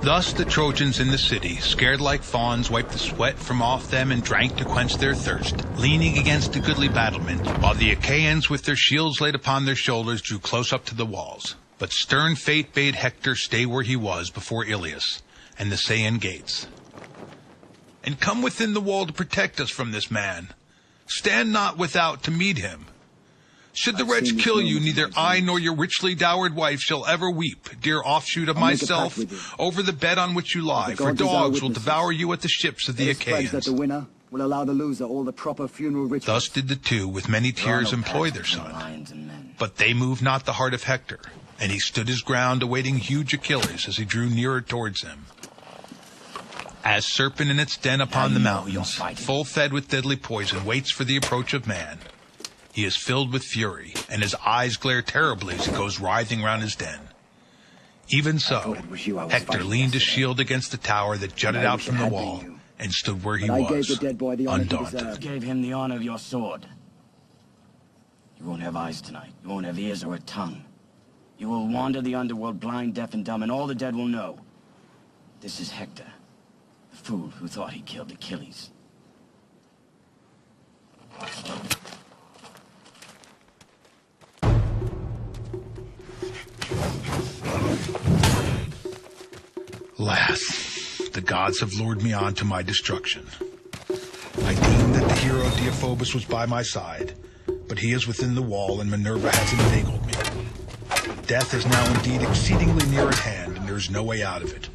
Thus the Trojans in the city, scared like fawns, wiped the sweat from off them and drank to quench their thirst, leaning against a goodly battlement, while the Achaeans with their shields laid upon their shoulders drew close up to the walls. But stern fate bade Hector stay where he was before Ilius and the Scaean gates. And come within the wall to protect us from this man. Stand not without to meet him. Should the wretch kill you, neither I nor your richly dowered wife shall ever weep, dear offshoot of myself, over the bed on which you lie, for dogs will devour you at the ships of the Achaeans. That the winner will allow the loser all the proper funeral rituals. Thus did the two with many tears employ their son. But they moved not the heart of Hector, and he stood his ground awaiting huge Achilles as he drew nearer towards him. As serpent in its den upon the mountains, full fed with deadly poison, waits for the approach of man, he is filled with fury, and his eyes glare terribly as he goes writhing round his den. Even so, Hector leaned his shield against the tower that jutted out from the wall, and stood where he was, undaunted. You gave him the honor of your sword. You won't have eyes tonight. You won't have ears or a tongue. You will wander the underworld blind, deaf, and dumb, and all the dead will know. This is Hector, the fool who thought he killed Achilles. Alas, the gods have lured me on to my destruction. I deemed that the hero Deiphobus was by my side, but he is within the wall and Minerva has inveigled me. Death is now indeed exceedingly near at hand, and there is no way out of it.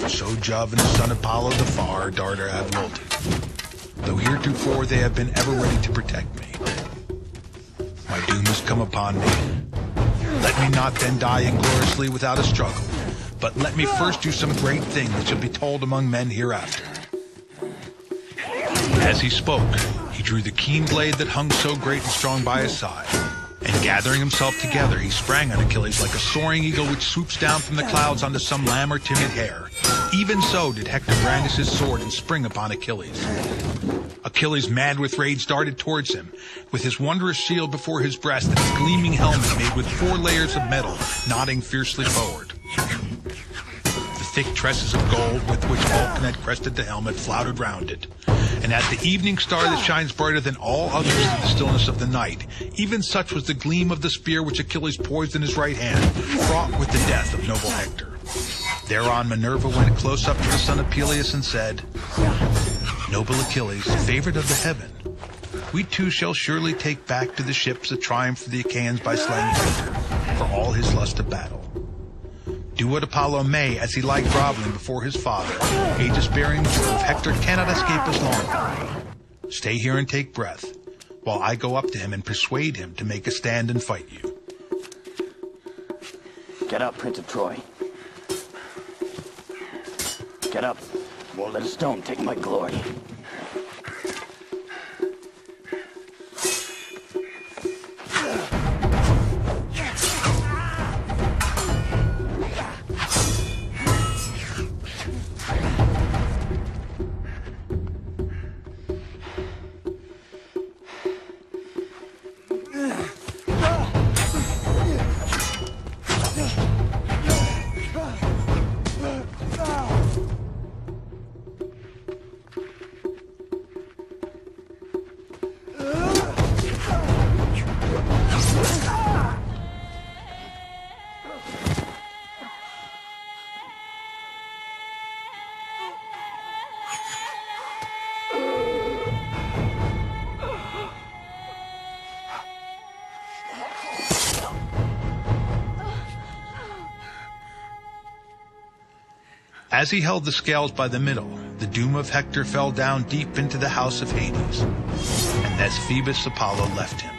For so Jove and his son Apollo the far darter have willed it, though heretofore they have been ever ready to protect me. My doom has come upon me. Let me not then die ingloriously without a struggle, but let me first do some great thing that shall be told among men hereafter. As he spoke, he drew the keen blade that hung so great and strong by his side, and gathering himself together, he sprang on Achilles like a soaring eagle which swoops down from the clouds onto some lamb or timid hare. Even so did Hector brandish his sword and spring upon Achilles. Achilles, mad with rage, darted towards him, with his wondrous shield before his breast and his gleaming helmet made with 4 layers of metal nodding fiercely forward. The thick tresses of gold with which Vulcan had crested the helmet floundered round it, and as the evening star that shines brighter than all others in the stillness of the night, even such was the gleam of the spear which Achilles poised in his right hand, fraught with the death of noble Hector. Thereon Minerva went close up to the son of Peleus and said, "Noble Achilles, favourite of the heaven, we too shall surely take back to the ships a triumph for the Achaeans by slaying Hector, for all his lust of battle. Do what Apollo may, as he liked groveling before his father, Aegis-bearing Jove, Hector cannot escape us longer. Stay here and take breath, while I go up to him and persuade him to make a stand and fight you." Get up, Prince of Troy. Get up. Won't let a stone take my glory. As he held the scales by the middle, the doom of Hector fell down deep into the house of Hades, and thus Phoebus Apollo left him.